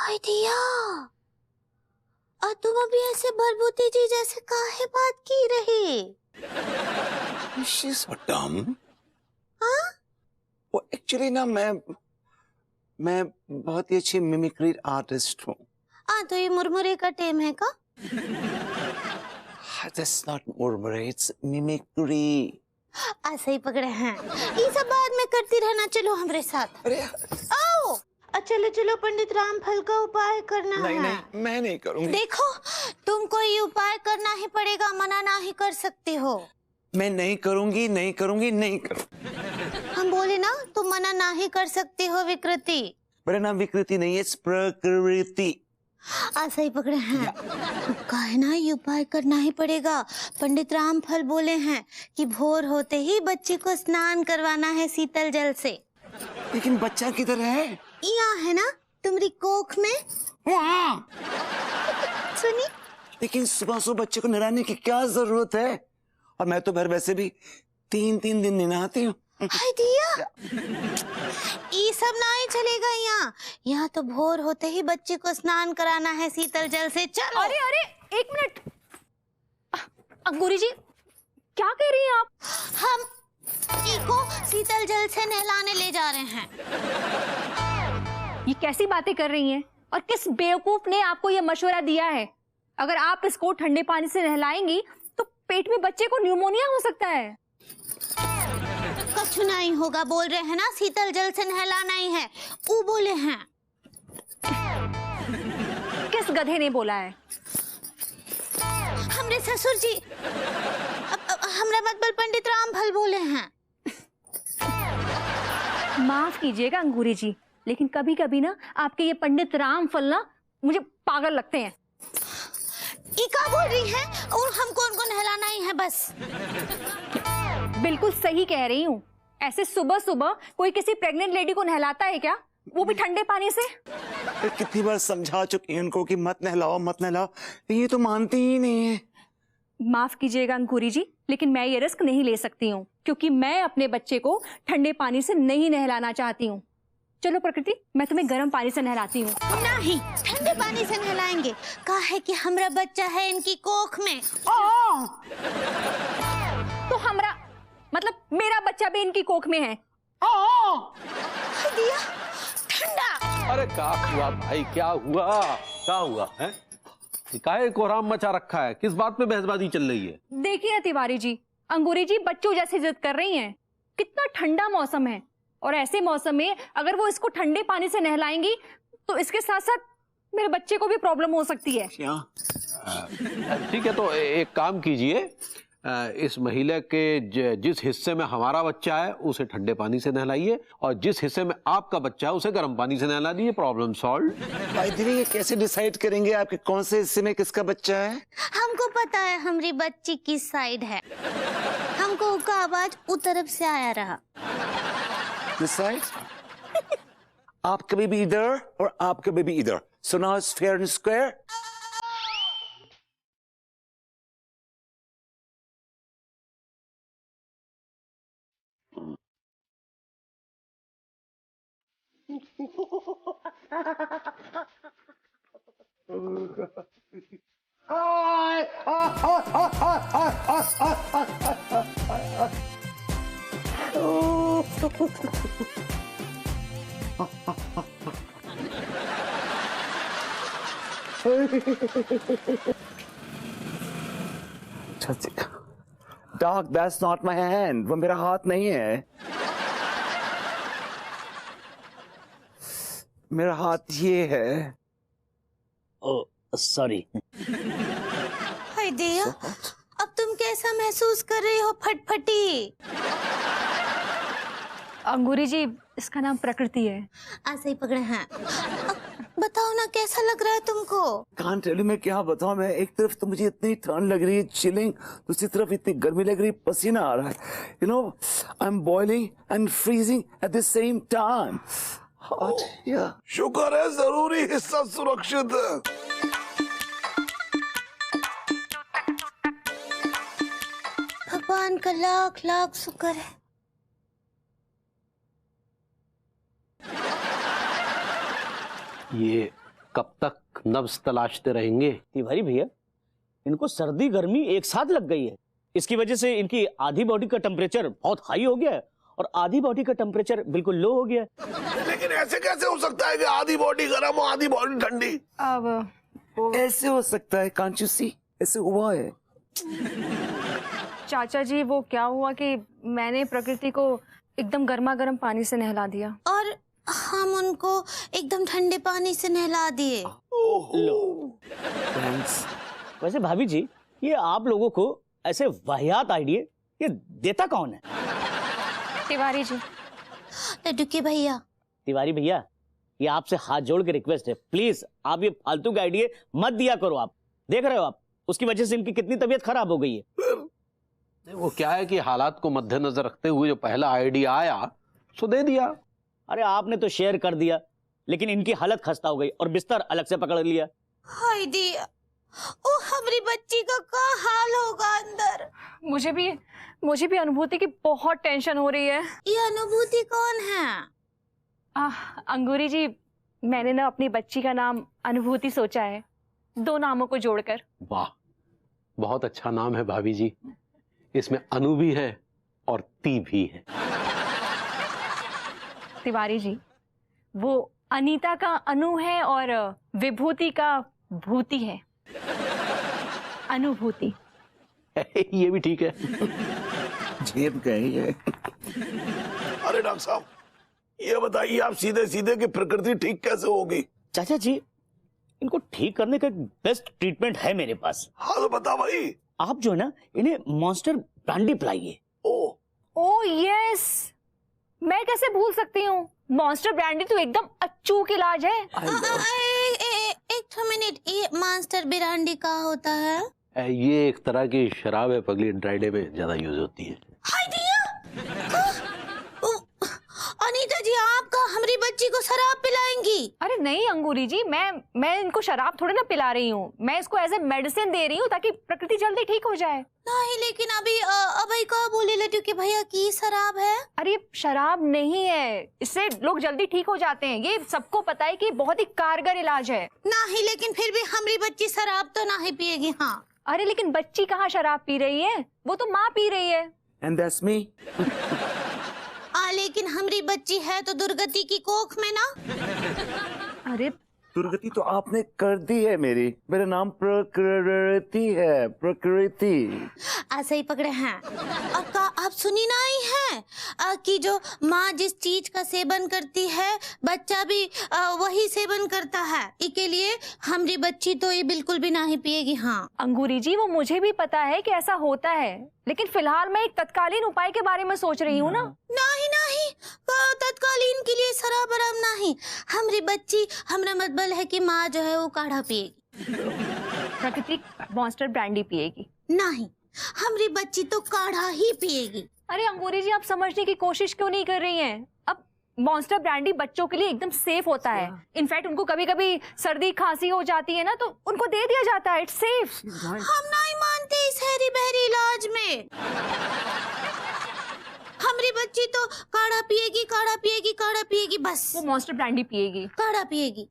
हाय दिया, और तुम अभी ऐसे बलबूती जी जैसे काहे बात की रही? She's so dumb. हाँ? वो एक्चुअली ना मैं बहुत ही अच्छी मिमिक्री आर्टिस्ट हूँ। हाँ, तो ये मुरमुरे का टेम है का? That's not murmur, it's mimicry. ऐसे ही पकड़े हैं। ये सब बाद में करती रहना, चलो हमारे साथ। अरे आओ। चलो चलो, पंडित रामफल का उपाय करना है। नहीं, मैं नहीं करूँगी। देखो, तुमको ये उपाय करना ही पड़ेगा, मना ना ही कर सकते हो। मैं नहीं करूँगी, नहीं करूँगी, नहीं करूँगी। हम बोले ना, तुम मना ना ही कर सकते हो विकृति। मेरा नाम विकृति नहीं है, प्रकृति। ऐसा ही पकड़े हैं। काहे ना, ये उपाय करना ही पड़ेगा। पंडित रामफल बोले हैं कि भोर होते ही बच्चे को स्नान करवाना है शीतल जल से। लेकिन बच्चा किधर है? यहाँ है ना, तुम्हारी कोख में। सुनी? लेकिन सुबह सुबह बच्चे को नहलाने की क्या जरूरत है? और मैं तो घर वैसे भी 3-3 दिन नहीं नहाती हूँ। हाय दिया, ये सब ना ही चलेगा यहाँ। यहाँ तो भोर होते ही बच्चे को स्नान कराना है शीतल जल से। चलो। अरे अरे, एक मिनट। अंगूरी जी, क्या कह रही हैं आप? हम को शीतल जल से नहलाने ले जा रहे हैं। ये कैसी बातें कर रही हैं? और किस बेवकूफ ने आपको ये मशवरा दिया है? अगर आप इसको ठंडे पानी से नहलाएंगी तो पेट में बच्चे को न्यूमोनिया हो सकता है। कुछ नहीं होगा, बोल रहे हैं ना शीतल जल से नहलाना ही है, वो बोले हैं। किस गधे ने बोला है? हमरे ससुर जी, हमरे मतबल पंडित रामफल बोले हैं। माफ कीजिएगा अंगूरी जी, लेकिन कभी कभी ना आपके ये पंडित रामफल ना मुझे पागल लगते हैं। ये क्या बोल रही हैं? और हमको उनको नहलाना ही है बस। बिल्कुल सही कह रही हूँ। ऐसे सुबह सुबह कोई किसी प्रेग्नेंट लेडी को नहलाता है क्या, वो भी ठंडे पानी से? कितनी बार समझा चुकी हूँ उनको कि मत नहलाओ मत नहलाओ, ये तो मानती ही नहीं है। माफ कीजिएगा अंकुरी जी, लेकिन मैं ये रिस्क नहीं ले सकती हूँ, क्योंकि मैं अपने बच्चे को ठंडे पानी से नहीं नहलाना चाहती हूँ। चलो प्रकृति, मैं तुम्हें गर्म पानी से नहलाती हूँ। नहीं, ठंडे पानी से नहलाएंगे। काहे कि हमारा बच्चा है इनकी कोख में। तो हमरा मतलब मेरा बच्चा भी इनकी कोख में है। दिया ठंडा। अरे क्या हुआ भाई, क्या हुआ, क्या हुआ है? काहे कोहराम मचा रखा है? किस बात पे बहसबाजी चल रही है? देखिए ना तिवारी जी, अंगूरी जी बच्चों जैसे जिद कर रही हैं। कितना ठंडा मौसम है, और ऐसे मौसम में अगर वो इसको ठंडे पानी से नहलाएंगी तो इसके साथ साथ मेरे बच्चे को भी प्रॉब्लम हो सकती है। ठीक है, तो एक काम कीजिए, इस महिला के जिस हिस्से में हमारा बच्चा है उसे ठंडे पानी से नहलाइए, और जिस हिस्से में आपका बच्चा है उसे गर्म पानी से नहला दीजिए। Problem solve. भाई दीदी, ये कैसे डिसाइड करेंगे आपके कौन से हिस्से में किसका बच्चा है? हमको पता है हमारी बच्ची किस साइड है। हमको उसका आवाज उस तरफ से आया रहा। This side? आपका बेबी इधर और आपका बेबी इधर। So now it's fair and square. Dog, that's not my hand. वो मेरा हाथ नहीं है। मेरा हाथ ये है। Oh sorry. हाय दिया, अब तुम कैसा महसूस कर रही हो फटफटी? अंगूरी जी, इसका नाम प्रकृति है। ऐसे ही पकड़े हैं। बताओ ना, कैसा लग रहा है तुमको? कांट टेल यू, मैं क्या बताऊं। मैं एक तरफ तो मुझे इतनी ठंड लग रही है, चिलिंग, दूसरी तरफ इतनी गर्मी लग रही, पसीना आ रहा है। You know, I am boiling and freezing at the same time. शुक्र है जरूरी हिस्सा सुरक्षित है। भगवान का लाख लाख शुक्र है। ये कब तक नब्ज तलाशते रहेंगे? तिवारी भैया, इनको सर्दी गर्मी एक साथ लग गई है। इसकी वजह से इनकी आधी बॉडी का टेम्परेचर बहुत हाई हो गया है और आधी बॉडी का टेम्परेचर बिल्कुल लो हो गया है। लेकिन ऐसे कैसे हो सकता है कि आधी बॉडी गर्म हो आधी बॉडी ठंडी? अब ऐसे हो सकता है, कांट यू सी? ऐसे हुआ है। चाचा जी, वो क्या हुआ कि मैंने प्रकृति को एकदम गर्मा गर्म पानी से नहला दिया और हम उनको एकदम ठंडे पानी से नहला दिए। लो, थैंक्स। वैसे भाभी जी, ये आप लोगों को ऐसे वाहियात आइडिया ये देता कौन है? तिवारी जी। लड्डू के भैया। तिवारी भैया, ये आपसे हाथ जोड़ के रिक्वेस्ट है, प्लीज आप ये फालतू के आइडिया मत दिया करो। आप देख रहे हो आप उसकी वजह से इनकी कितनी तबीयत खराब हो गई है। वो क्या है कि हालात को मद्देनजर रखते हुए जो पहला आइडिया आया सो दे दिया। अरे आपने तो शेयर कर दिया, लेकिन इनकी हालत खस्ता हो गई और बिस्तर अलग से पकड़ लिया। हाय दिया, ओ हमारी बच्ची का क्या हाल होगा अंदर। मुझे भी अनुभूति की बहुत टेंशन हो रही है। ये अनुभूति कौन है? अंगूरी जी, मैंने ना अपनी बच्ची का नाम अनुभूति सोचा है, 2 नामों को जोड़कर। वाह, बहुत अच्छा नाम है भाभी जी। इसमें अनु भी है और ती भी है। तिवारी जी, वो अनीता का अनु है और विभूति का भूति है, अनुभूति। ये भी ठीक है। जेब गई है। अरे डॉक्टर साहब, ये बताइए आप सीधे सीधे कि प्रकृति ठीक कैसे होगी? चाचा जी, इनको ठीक करने का एक बेस्ट ट्रीटमेंट है मेरे पास। हाँ तो बता भाई। आप जो है ना, इन्हें मॉन्स्टर ब्रांडी पिलाइए। ओ यस, मैं कैसे भूल सकती हूँ। मॉन्स्टर ब्रांडी तो एकदम अचूक इलाज है। एक मिनट, ये मास्टर बिरांडी का होता है? ये एक तरह की शराब है पगली, ड्राई डे में ज्यादा यूज होती है। हाय दिया, अनीता जी आपका हमारी बच्ची को शराब पिलाएंगी? अरे नहीं अंगूरी जी, मैं इनको शराब थोड़ी ना पिला रही हूँ, मैं इसको एज ए मेडिसिन दे रही हूँ ताकि प्रकृति जल्दी ठीक हो जाए। नहीं, लेकिन अभी कहा बोले लड्डू के भैया की शराब है? अरे ये शराब नहीं है, इससे लोग जल्दी ठीक हो जाते हैं, ये सबको पता है कि बहुत ही कारगर इलाज है। नहीं, लेकिन फिर भी हमारी बच्ची शराब तो नहीं पिएगी। हाँ। अरे लेकिन बच्ची कहाँ शराब पी रही है, वो तो माँ पी रही है। And that's me. लेकिन हमारी बच्ची है तो दुर्गति की कोख में ना। अरे दुर्गति तो आपने कर दी है मेरा नाम प्रकृति है, प्रकृति। ऐसे ही पकड़े हैं। और का आप सुनी नहीं है कि जो माँ जिस चीज का सेवन करती है बच्चा भी वही सेवन करता है। इसके लिए हमारी बच्ची तो ये बिल्कुल भी नहीं पिएगी। हाँ अंगूरी जी, वो मुझे भी पता है कि ऐसा होता है, लेकिन फिलहाल मैं एक तत्कालीन उपाय के बारे में सोच रही हूँ ना। नहीं, तत्कालीन के लिए शराब आराम नहीं। हमारी बच्ची, हमारा मतलब है कि माँ जो है वो काढ़ा पिएगी। प्रकृति मॉन्स्टर ब्रांडी पिएगी? नहीं, हमारी बच्ची तो काढ़ा ही पिएगी। अरे अंगूरी जी, आप समझने की कोशिश क्यों नहीं कर रही हैं? अब मॉन्स्टर ब्रांडी बच्चों के लिए एकदम सेफ होता है। इनफैक्ट उनको कभी कभी सर्दी खांसी हो जाती है ना, तो उनको दे दिया जाता है, इट्स सेफ। हम नहीं मानते इस हैरी बहरी इलाज में। हमारी बच्ची तो काढ़ा पिएगी, काढ़ा पिएगी, काढ़ा पिएगी, बस। वो मॉन्स्टर ब्रांडी पिएगी, काढ़ा पिएगी।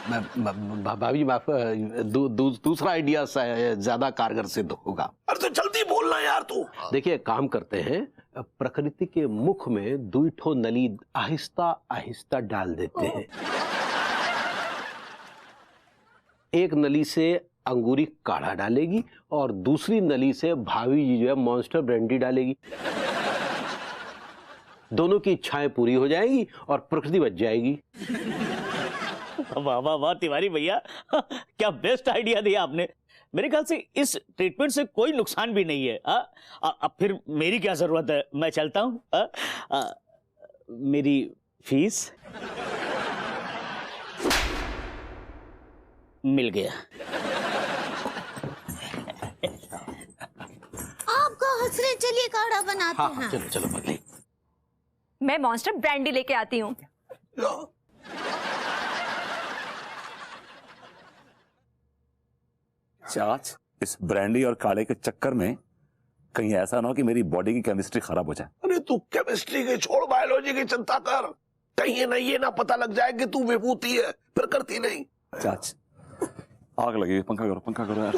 भाभी दूसरा आइडिया ज्यादा कारगर सिद्ध होगा। अरे तो जल्दी बोलना यार तू। देखिए, काम करते हैं, प्रकृति के मुख में 2 ठो नली आहिस्ता आहिस्ता डाल देते हैं। एक नली से अंगूरी काढ़ा डालेगी और दूसरी नली से भाभी जी जो है मॉन्स्टर ब्रांडी डालेगी। दोनों की इच्छाएं पूरी हो जाएगी और प्रकृति बच जाएगी। वाह वाह वाह तिवारी भैया, क्या बेस्ट आइडिया दिया आपने। मेरे ख्याल से इस ट्रीटमेंट से कोई नुकसान भी नहीं है। अब फिर मेरी क्या जरूरत है, मैं चलता हूँ। मेरी फीस मिल गया। आपका हंसने, चलिए काढ़ा बनाते हाँ, हैं। चलो चलो पगली। मैं मॉन्स्टर ब्रांडी लेके आती हूँ। चाच, इस ब्रांडी और काढ़े के चक्कर में कहीं ऐसा ना हो कि मेरी बॉडी की केमिस्ट्री खराब हो जाए। अरे तू केमिस्ट्री की छोड़, बायोलॉजी की चिंता कर। कहीं ना ये ना पता लग जाए कि तू विभूति है, प्रकृति नहीं। चाच आग लगी, पंखा करो यार।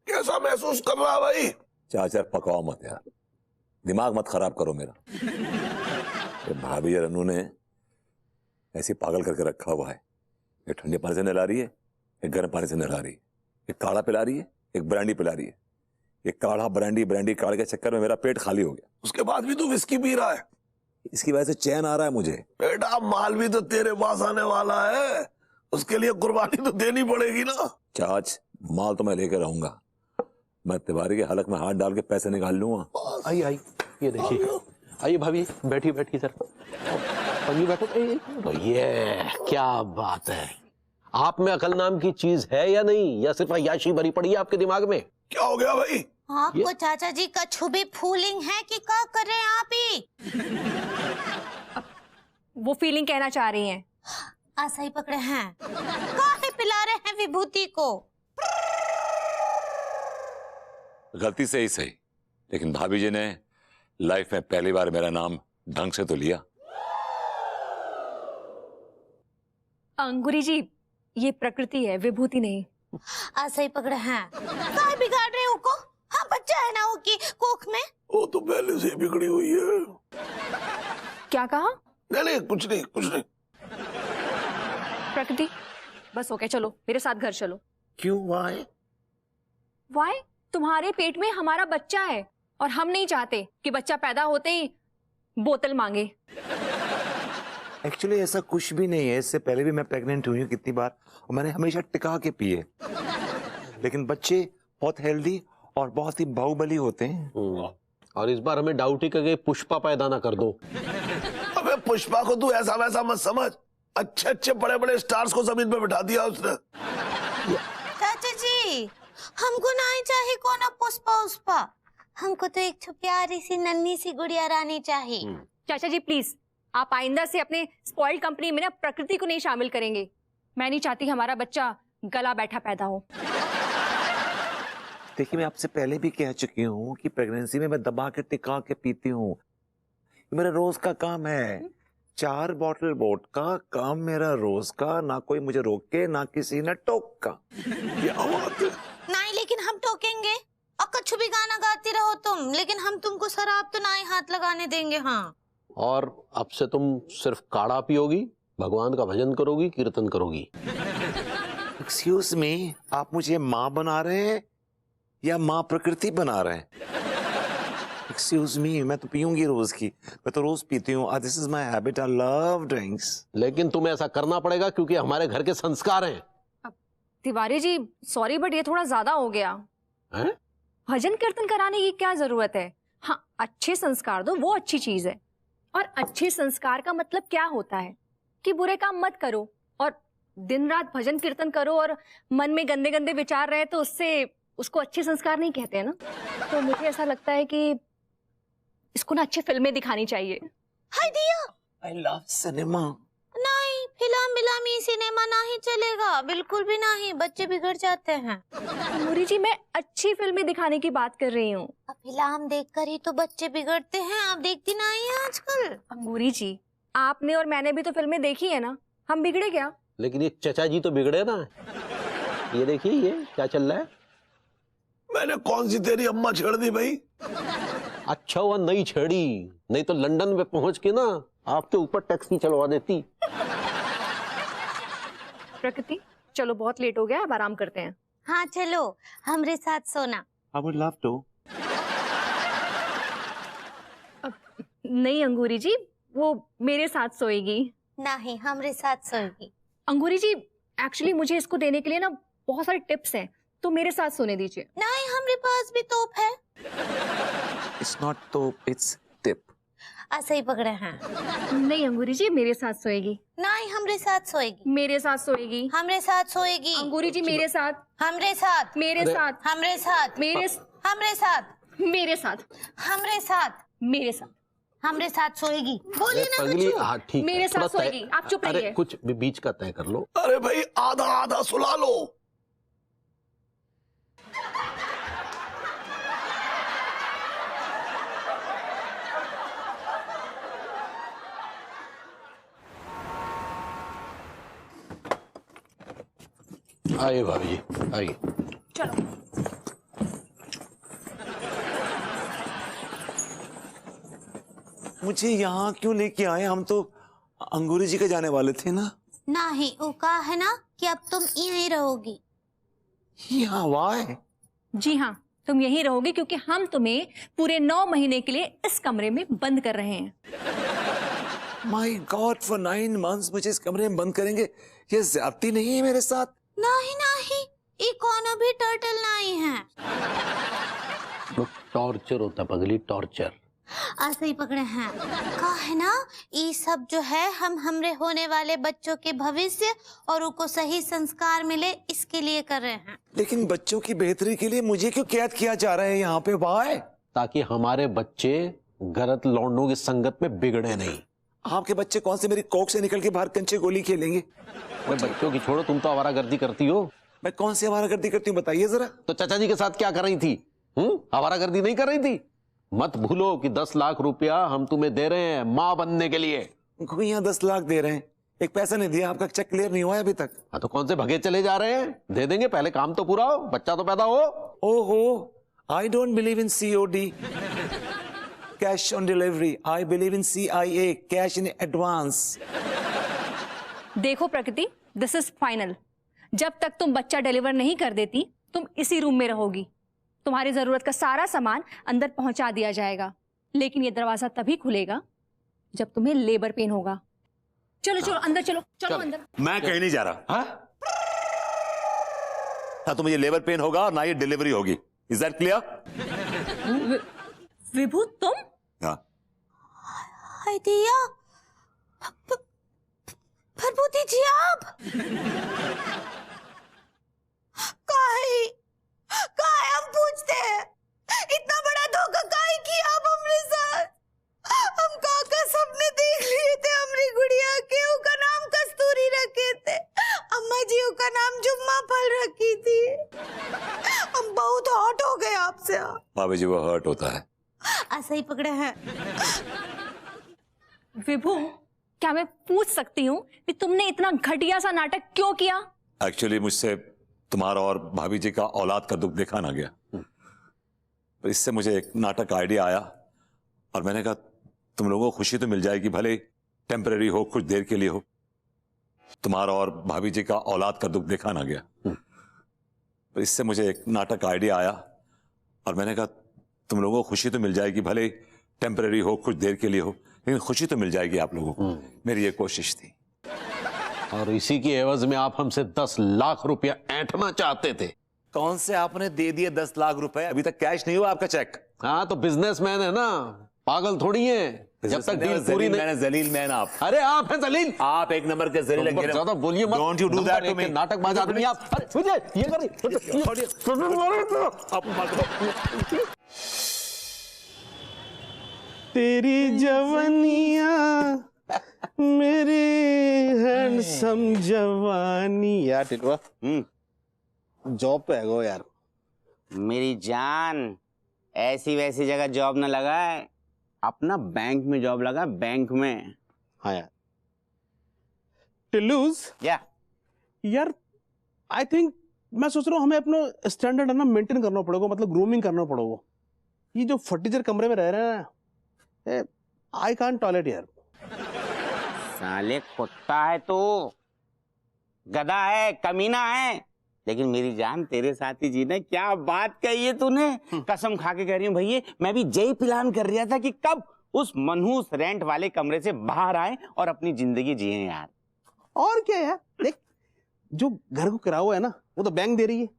कैसा महसूस कर रहा भाई? चाचा पकाओ मत यार, दिमाग मत खराब करो मेरा। ये भाभी और अनु ने ऐसे पागल करके रखा हुआ है। एक ठंडे पानी से नहला रही है, एक गर्म पानी से नहला रही है, एक काढ़ा पिला रही है, एक ब्रांडी पिला रही है। एक काढ़ा ब्रांडी काढ़े के चक्कर में मेरा पेट खाली हो गया। उसके बाद भी तू विस्की पी रहा है? इसकी वजह से चैन आ रहा है मुझे। बेटा माल भी तो तेरे पास आने वाला है, उसके लिए कुर्बानी तो देनी पड़ेगी ना। चाच माल तो मैं लेकर रहूंगा, मैं तिवारी के हलक में हाथ डाल के पैसे निकाल लूंगा। आई ये देखिए, आइए भाभी, बैठी सर, पंगी बैठो। तो ये क्या बात है, आप में अकल नाम की चीज है या नहीं, या सिर्फ अय्याशी भरी पड़ी है आपके दिमाग में? क्या हो गया भाई? आपको चाचा जी कछु भी फूलिंग है कि क्या कर रहे हैं आप ही? वो फीलिंग कहना चाह रही हैं। ऐसा ही पकड़े हैं, काहे पिला रहे हैं विभूति को? गलती से ही सही, लेकिन भाभी जी ने लाइफ में पहली बार मेरा नाम ढंग से तो लिया। अंगूरी जी, ये प्रकृति है, विभूति नहीं। ऐसा ही पकड़े हैं, काहे बिगाड़ रहे हो को? हाँ, बच्चा है ना वो की कोख में। वो तो पहले से बिगड़ी हुई है। क्या कहा? नहीं कुछ नहीं। प्रकृति, बस हो गया, चलो मेरे साथ घर चलो। क्यों? वाई? तुम्हारे पेट में हमारा बच्चा है और हम नहीं चाहते कि बच्चा पैदा होते ही बोतल मांगे। एक्चुअली ऐसा कुछ भी नहीं है। इससे पहले भी मैं प्रेग्नेंट हुई हूँ कितनी बार, और मैंने हमेशा टिका के पिए, लेकिन बच्चे बहुत हेल्दी और बहुत ही बाहुबली होते हैं। और इस बार हमें डाउट ही करके पुष्पा पैदा ना कर दो। अबे पुष्पा को तू ऐसा वैसा मत समझ, अच्छे बड़े स्टार्स को जमीन पे बिठा दिया उसने। चाचा जी, हमको नहीं चाहिए कौन पुष्पा, हमको तो एक प्यारी सी नन्ही सी गुड़िया रानी चाहिए। चाचा जी प्लीज, आप आइंदा से अपने स्पॉइल्ड कंपनी में ना प्रकृति को नहीं शामिल करेंगे। मैं नहीं चाहती हमारा बच्चा गला बैठा पैदा हो। देखिए, मैं आपसे पहले भी कह चुकी हूँ कि प्रेगनेंसी में मैं दबा के टिका के पीती हूँ। मेरा रोज का काम है, 4 बॉटल वोडका काम मेरा रोज का। ना कोई मुझे रोके, ना किसी ने टोका। क्या बात है? नहीं, लेकिन हम टोकेंगे और कछु भी गाना गाती रहो तुम, लेकिन हम तुमको शराब तो नहीं हाथ लगाने देंगे। हाँ, और अब से तुम सिर्फ काढ़ा पियोगी, भगवान का भजन करोगी, कीर्तन करोगी। एक्सक्यूज मी, आप मुझे माँ बना रहे हैं या माँ प्रकृति बना रहे हैं? एक्सक्यूज मी, मैं तो पीऊंगी रोज की, मैं तो रोज पीती हूँ। This is my habit, I love drinks. लेकिन तुम्हें ऐसा करना पड़ेगा क्योंकि हमारे घर के संस्कार हैं। तिवारी जी सॉरी, बट ये थोड़ा ज्यादा हो गया हैं? भजन कीर्तन कराने की क्या जरूरत है? हाँ, अच्छे संस्कार दो, वो अच्छी चीज है। और अच्छे संस्कार का मतलब क्या होता है कि बुरे काम मत करो, और दिन रात भजन कीर्तन करो और मन में गंदे गंदे विचार रहे तो उसको अच्छे संस्कार नहीं कहते हैं ना। तो मुझे ऐसा लगता है कि इसको ना अच्छी फिल्में दिखानी चाहिए। हाय दिया, आई लव सिनेमा। नहीं, फिल्म सिनेमा नहीं चलेगा, बिल्कुल भी नहीं, बच्चे बिगड़ जाते हैं। मुरी जी, मैं अच्छी फिल्में दिखाने की बात कर रही हूँ। फिल्म देखकर ही तो बच्चे बिगड़ते हैं, आप देखती नहीं है आजकल? अंगूरी जी, आपने और मैंने भी तो फिल्में देखी है ना, हम बिगड़े क्या? लेकिन ये चचा जी तो बिगड़े ना। ये देखिए, ये क्या चल रहा है। मैंने कौन सी तेरी अम्मा छेड़ दी भाई? अच्छा हुआ नहीं छेड़ी, नहीं तो लंदन में पहुंच के ना आपके ऊपर टैक्सी चलवा देती। प्रकृति, चलो बहुत लेट हो गया, अब आराम करते हैं। हाँ चलो, हमरे साथ सोना। I would love to. नहीं अंगूरी जी, वो मेरे साथ सोएगी। नहीं, हमरे साथ सोएगी। अंगूरी जी, एक्चुअली मुझे इसको देने के लिए ना बहुत सारे टिप्स हैं, तो मेरे साथ सोने दीजिए। नहीं, हमरे पास भी तोप है। इट्स नॉट तोप, इट्स टिप। ऐसे ही पकड़े हैं। नहीं अंगूरी जी, मेरे साथ सोएगी। नहीं, हमरे साथ सोएगी। मेरे साथ सोएगी। हमरे साथ सोएगी। अंगूरी जी, मेरे साथ। हमरे साथ। मेरे साथ। हमरे साथ। हमरे साथ। मेरे साथ। हमरे साथ। मेरे साथ। हमरे साथ सोएगी। बोलिए ना पगली, कुछ। हाँ ठीक है, मेरे साथ थोड़ा तय- सोएगी, आप चुप अरे रहिए। कुछ भी बीच का तय कर लो। अरे भाई आधा आधा सुला लो। आइए भाभी जी, आइए। चलो। मुझे यहाँ क्यों लेके आए? हम तो अंगूरी जी के जाने वाले थे ना। नहीं, वो कहा है ना कि अब तुम यहीं रहोगी। यहाँ वाई? जी हाँ, तुम यहीं रहोगे क्योंकि हम तुम्हें पूरे 9 महीने के लिए इस कमरे में बंद कर रहे हैं। माय गॉड, फॉर 9 months मुझे इस कमरे में बंद करेंगे? ये ज्यादती नहीं है मेरे साथ? नहीं नहीं, ये कोनो भी टर्टल नहीं है। टॉर्चर होता पगली, टॉर्चर। ऐसे ही पकड़े हैं। कहा है ना, ये सब जो है हम हमरे होने वाले बच्चों के भविष्य और उनको सही संस्कार मिले इसके लिए कर रहे हैं। लेकिन बच्चों की बेहतरी के लिए मुझे क्यों कैद किया जा रहा है यहाँ पे? वाई? ताकि हमारे बच्चे गलत लौंडों की संगत में बिगड़े नहीं। आपके बच्चे कौन से मेरी कोख से निकल के बाहर कंचे गोली खेलेंगे? बच्चों की छोड़ो, तुम तो आवारागर्दी करती हो। मैं कौन सी आवारागर्दी करती हूँ बताइए जरा। तो चाचा जी के साथ क्या कर रही थी? आवारागर्दी नहीं कर रही थी? मत भूलो कि 10 लाख रुपया हम तुम्हें दे रहे हैं माँ बनने के लिए। कोई यहाँ 10 लाख दे रहे हैं, एक पैसा नहीं दिया। आपका चेक क्लियर नहीं हुआ है अभी तक। हाँ तो कौन से भगे चले जा रहे हैं? दे देंगे, पहले काम तो पूरा हो, बच्चा तो पैदा हो। ओहो, I don't believe in COD, cash on delivery. I believe in CIA, cash in advance. देखो प्रकृति, दिस इज फाइनल। जब तक तुम बच्चा डिलीवर नहीं कर देती, तुम इसी रूम में रहोगी। तुम्हारी जरूरत का सारा सामान अंदर पहुंचा दिया जाएगा, लेकिन ये दरवाजा तभी खुलेगा जब तुम्हें लेबर पेन होगा। चलो चलो अंदर चलो, चलो अंदर। मैं कहीं नहीं जा रहा। हाँ? ना तो मुझे लेबर पेन होगा और ना ये डिलीवरी होगी। Is that clear? विभू तुम? हाँ। हाय दिया, प्रभुति जी आप काहे हम पूछते हैं? इतना बड़ा धोखा काहे किया आप हमरे साथ? हम काका सपने देख लिए थे हमरी गुड़िया के, उसका नाम कस्तूरी रखे थे। अम्मा जी उसका नाम जुम्मा फल रखी थी। हम बहुत हॉट हो गए आपसे। भाभी जी वो हर्ट होता है। ऐसा ही पकड़े हैं। विभू, क्या मैं पूछ सकती हूँ कि तुमने इतना घटिया सा नाटक क्यों किया? एक्चुअली मुझसे तुम्हारा और भाभी जी का औलाद का दुख देखा ना गया, तो इससे मुझे एक नाटक आइडिया आया और मैंने कहा तुम लोगों को खुशी तो मिल जाएगी, भले टेम्परेरी हो, कुछ देर के लिए हो। तुम्हारा और भाभी जी का औलाद का दुख देखा ना गया, तो इससे मुझे एक नाटक आइडिया आया और मैंने कहा तुम लोगों को खुशी तो मिल जाएगी, भले टेम्परेरी हो, कुछ देर के लिए हो, लेकिन खुशी तो मिल जाएगी आप लोगों को। मेरी ये कोशिश थी। और इसी की एवज में आप हमसे 10 लाख रुपया ऐंठना चाहते थे। कौन से आपने दे दिए 10 लाख रुपए? अभी तक कैश नहीं हुआ आपका चेक। हाँ तो बिजनेसमैन है ना, पागल थोड़ी है। जब तक डील पूरी नहीं। मैंने जलील मैन आप। अरे आप हैं जलील, आप एक नंबर के जलील तुम ज्यादा बोलिए मत। Don't you do that to me. नाटकबाज आदमी आप। अरे मुझे ये तेरी जवानिया मेरी हैंडसम जवानी। यार टिटवा, जॉब पे है गो यार। मेरी जान, ऐसी वैसी जगह जॉब न लगा है, अपना बैंक में जॉब लगा, बैंक में। हाँ यार टिल्लूज, यार आई थिंक मैं सोच रहा हूँ हमें अपना स्टैंडर्ड है ना मेंटेन करना पड़ेगा, मतलब ग्रूमिंग करना पड़ेगा। ये जो फर्टीचर कमरे में रह रहे हैं ना, आई कांट टॉयलेट यार। साले कुत्ता है तो, गधा है, कमीना है, लेकिन मेरी जान तेरे साथ ही जीना। क्या बात कही है तूने, कसम खा के कह रही हूँ भैया। मैं भी यही प्लान कर रहा था कि कब उस मनहूस रेंट वाले कमरे से बाहर आए और अपनी जिंदगी जिए यार। और क्या यार, देख जो घर को किराया हुआ है ना वो तो बैंक दे रही है,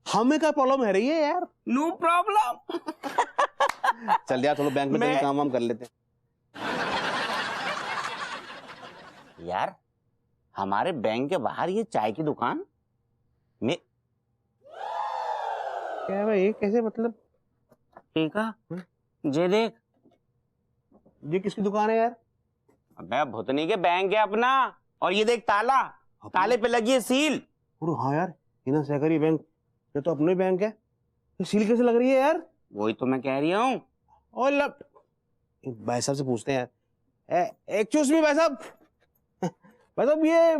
हमें क्या प्रॉब्लम है रही है यार। No problem. चल यार थोड़ा बैंक में काम वाम कर लेते हैं यार। हमारे बैंक के बाहर ये चाय की दुकान में क्या भाई, कैसे मतलब? ठीक है, ये देख, ये किसकी दुकान है यार? अबे भुतनी के बैंक है अपना। और ये देख ताला, ताले पे लगी है सील। अरे हाँ यार, इना सहकारी बैंक, ये तो अपना ही बैंक है, ये सील कैसे लग रही है यार? वही तो मैं कह रही हूँ। और भाई साहब से पूछते हैं यार। एक्सक्यूज मी भाई साहब, मतलब ये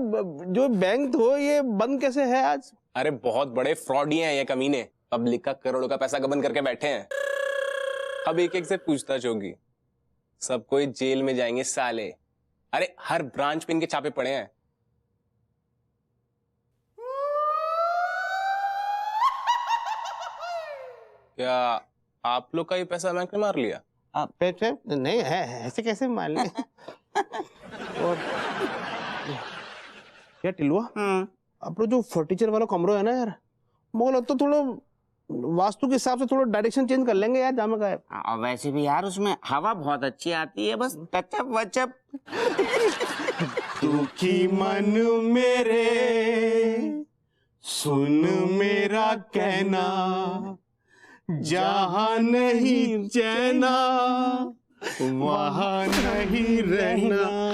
जो बैंक हो ये बंद कैसे है आज? अरे बहुत बड़े फ्रॉडी हैं ये कमीने, पब्लिक का करोड़ों का पैसा गबन करके बैठे हैं। अब एक एक से पूछताछ होगी, सब कोई जेल में जाएंगे साले। अरे हर ब्रांच पे इनके छापे पड़े हैं। क्या आप लोग का ही पैसा बैंक ने मार लिया? पैसे नहीं है, ऐसे कैसे मान ले? और क्या टिलुआ, अपना जो फर्नीचर वाला कमरा है ना यार, मुझे लगता है थोड़ा वास्तु के हिसाब से थोड़ा डायरेक्शन चेंज कर लेंगे यार जामे का। और वैसे भी यार उसमें हवा बहुत अच्छी आती है, बस टचअप वचअप। दुखी मन मेरे सुन मेरा कहना, जहां नहीं चैना वहां नहीं रहना।